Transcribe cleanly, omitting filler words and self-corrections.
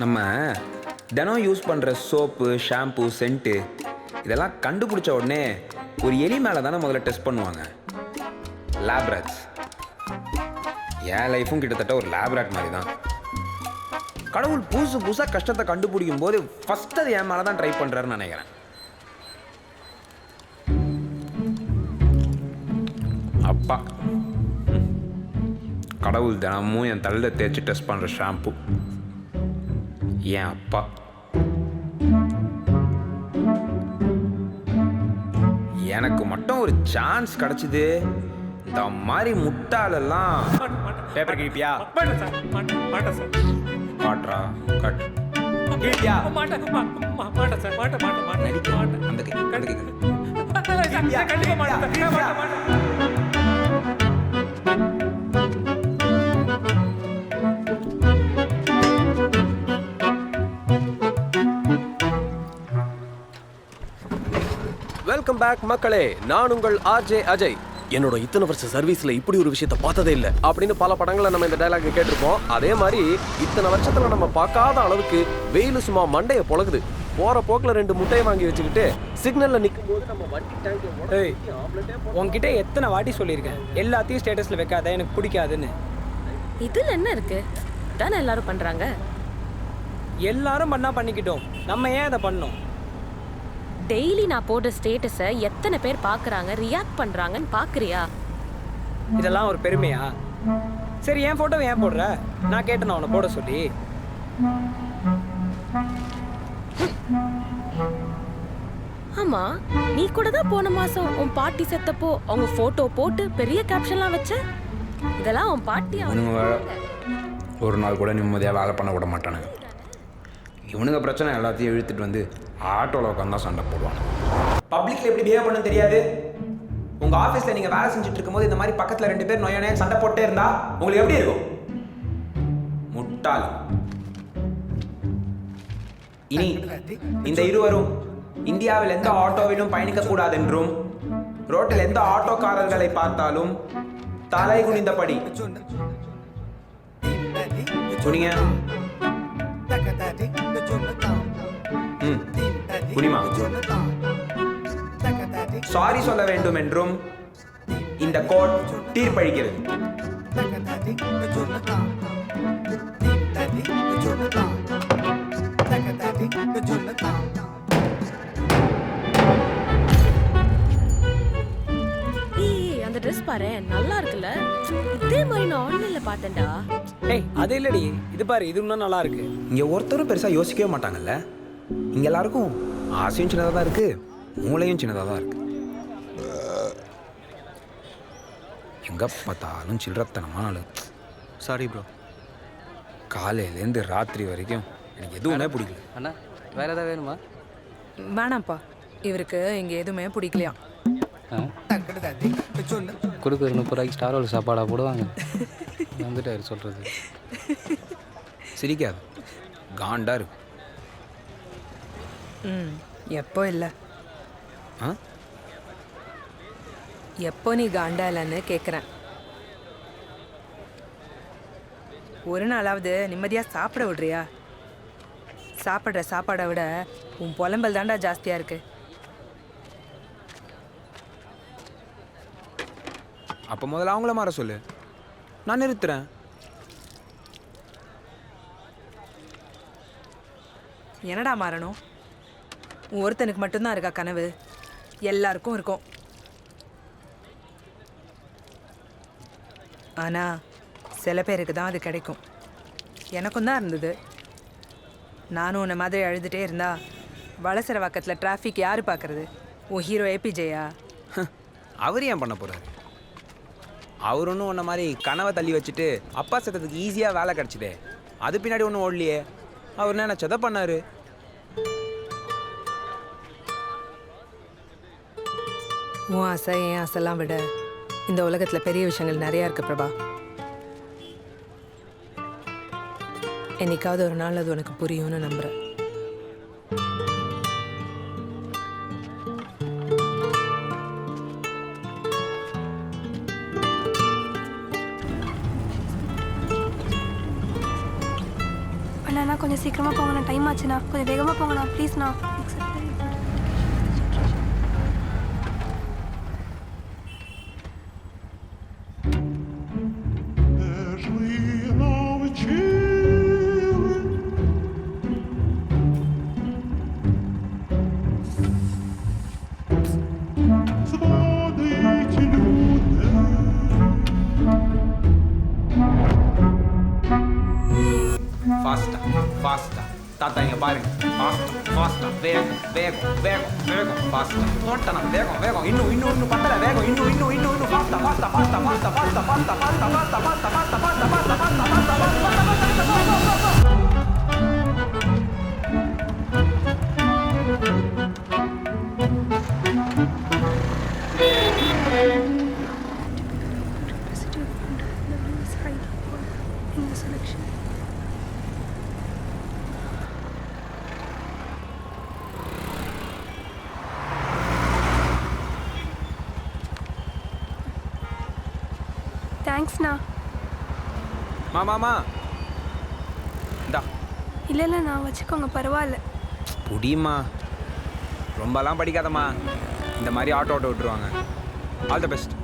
நம்ம தினம் யூஸ் பண்ணுற சோப்பு ஷாம்பு சென்ட்டு இதெல்லாம் கண்டுபிடிச்ச உடனே ஒரு எலி மேலே தானே முதல்ல டெஸ்ட் பண்ணுவாங்க. லேப்ராட்ஸ். என் லைஃப்பும் கிட்டத்தட்ட ஒரு லேப்ராட் மாதிரி தான். கடவுள் புதுசாக கஷ்டத்தை கண்டுபிடிக்கும் போது ஃபஸ்ட் அது என் மேலே தான் ட்ரை பண்ணுறாருன்னு நினைக்கிறேன். அப்பா கடவுள் தினமும் என் தலையில் தேய்ச்சி டெஸ்ட் பண்ணுற ஷாம்பு என் அப்பா. எனக்கு மட்டும் ஒரு சான்ஸ் கிடைச்சிது. இந்த மாதிரி முட்டாளெல்லாம் பேப்பர் கிழிப்பியா? காட்டுறா காட்டு. கிழிப்பியா? அந்த கை வெல்கம் பேக் மக்களே, நான் உங்கள் ஆர்ஜே அஜய். என்னோட இத்தனை வருஷ சர்வீஸ்ல இப்படி ஒரு விஷயத்த பார்த்ததே இல்லை அப்படின்னு பல படங்களை நம்ம இந்த டைலாக் கேட்டிருப்போம். அதே மாதிரி இத்தனை வருஷத்துல நம்ம பார்க்காத அளவுக்கு வெயில் சும்மா மண்டையை பொழக்குது. போற போக்குல 2 முட்டையை வாங்கி வச்சுக்கிட்டு சிக்னல்ல நிற்கும் போது நம்ம வண்டி டேங்க் உன்கிட்ட எத்தனை வாட்டி சொல்லியிருக்கேன் எல்லாத்தையும் ஸ்டேட்டஸ்ல வைக்காத, எனக்கு பிடிக்காதுன்னு. இதுல என்ன இருக்கு? தானே எல்லாரும் பண்றாங்க. எல்லாரும் பண்ணா பண்ணிக்கிட்டோம், நம்ம ஏன் அதை பண்ணோம்? டெய்லி நான் போடுற ஸ்டேட்டஸை எத்தனை பேர் பார்க்கறாங்க, ரியாக்ட் பண்றாங்கன்னு பார்க்கறியா? இதெல்லாம் ஒரு பெருமையா? சரி, என் போட்டோவை ஏன் போடுற? நான் கேட்டேன் அவனை போட சொல்லி. ஆமா, நீ கூட தான் போன மாசம் உன் பாட்டி செத்தப்போ அவங்க போட்டோ போட்டு பெரிய கேப்ஷன்லாம் வச்ச. இதெல்லாம் உன் பாட்டி. ஒரு நாள் கூட நிம்மதியாக வேலை பண்ண விட மாட்டானுங்க. இவனுங்க பிரச்சனை எல்லாத்தையும் இழுத்துட்டு வந்து ஆட்டோவில் உட்காந்து தான் சண்டை போடுவாங்க. பப்ளிக்கில் எப்படி பிஹேவ் பண்ண தெரியாது. உங்கள் ஆஃபீஸில் நீங்கள் வேலை செஞ்சுட்டு இருக்கும்போது இந்த மாதிரி பக்கத்தில் 2 பேர் நொயனே சண்டை போட்டே இருந்தா உங்களுக்கு எப்படி இருக்கும்? முட்டாள். இனி இந்த இருவரும் இந்தியாவில் எந்த ஆட்டோவிலும் பயணிக்கக்கூடாது என்றும், ரோட்டில் எந்த ஆட்டோக்காரர்களை பார்த்தாலும் தலை குனிந்தபடி குனிங்க. குனிமா. சாரி சொல்ல வேண்டும் என்றும் இந்த கோர்ட் தீர்ப்பளிக்கிறது. அந்த ட்ரெஸ் பாரு, நல்லா இருக்குல்ல? இதே மாதிரி நான் ஆன்லைன்ல பார்த்தேன்டா. ஏய், அது இல்லடி, இது பாரு, இது இன்னும் நல்லா இருக்கு. இங்கே ஒருத்தரும் பெருசாக யோசிக்கவே மாட்டாங்கல்ல. இங்கே எல்லாருக்கும் ஆசையும் சின்னதாக தான் இருக்குது, மூளையும் சின்னதாக தான் இருக்குது. எங்கே பார்த்தாலும் சில்லறத்தனமான ஆளு. Sorry bro. காலையிலேருந்து ராத்திரி வரைக்கும் எனக்கு எதுவுமே பிடிக்கல. அண்ணா, வேற ஏதாவது வேணுமா? வேணாம்ப்பா, இவருக்கு இங்கே எதுவுமே பிடிக்கலையா. கொடுக்குற 30 ரூபாய்க்கு ஸ்டார் ஹோல் சாப்பாடாக போடுவாங்க. வந்துட்டாரு சொல்கிறது. சிரிக்காது, காண்டா இருக்கு. எப்போ இல்லை? ஆ, எப்போ நீ காண்டா இல்லைன்னு கேட்குறேன். ஒரு நாளாவது நிம்மதியாக சாப்பிட விடுறியா? சாப்பிட்ற சாப்பாடை விட உன் புலம்பல் தாண்டா ஜாஸ்தியாக இருக்கு. அப்போ முதல்ல அவங்கள மாற சொல்லு, நான் நிறுத்துறேன். என்னடா மாறணும்? உன் ஒருத்தனுக்கு மட்டும்தான் இருக்கா கனவு? எல்லாருக்கும் இருக்கும். ஆனால் சில பேருக்கு தான் அது கிடைக்கும். எனக்கும் தான் இருந்தது. நானும் உன்னை மாதிரி அழுதுகிட்டே இருந்தா வளசரவாக்கத்தில் டிராஃபிக் யார் பார்க்குறது? உன் ஹீரோ ஏபிஜேயா? அவர் ஏன் பண்ண போகிறாரு? அவர் ஒன்றும் உன்ன மாதிரி கனவை தள்ளி வச்சுட்டு அப்பா சத்தத்துக்கு ஈஸியாக வேலை கிடச்சிதே, அது பின்னாடி ஒன்றும் ஓடலையே. அவர் நினச்சதை பண்ணார். உன் ஆசை என் ஆசைலாம் விட இந்த உலகத்தில் பெரிய விஷயங்கள் நிறையா இருக்குது பிரபா. என்னைக்காவது ஒரு நாள் அது உனக்கு புரியும்னு நம்புகிறேன். அண்ணா கொஞ்சம் சீக்கிரமாக போங்கண்ணா, டைம் ஆச்சுண்ணா, கொஞ்சம் வேகமாக போங்கண்ணா ப்ளீஸ்ண்ணா. ஃபாஸ்டா தாத்தா இங்க பாருங்க. ஃபாஸ்டா வேகம் வேகம் வேகம் வேகம் ஃபாஸ்டா தோட்டனா வேகம் வேகம் இன்னும் பத்தல வேகம் இன்னும் ஃபாஸ்டா தேங்க்ஸ்ண்ணா. மாமா இந்தா இல்லை நான் வச்சுக்கோங்க, பரவாயில்ல. புடியுமா, ரொம்பலாம் படிக்காதம்மா, இந்த மாதிரி ஆட்டோ விட்டுருவாங்க. All the best.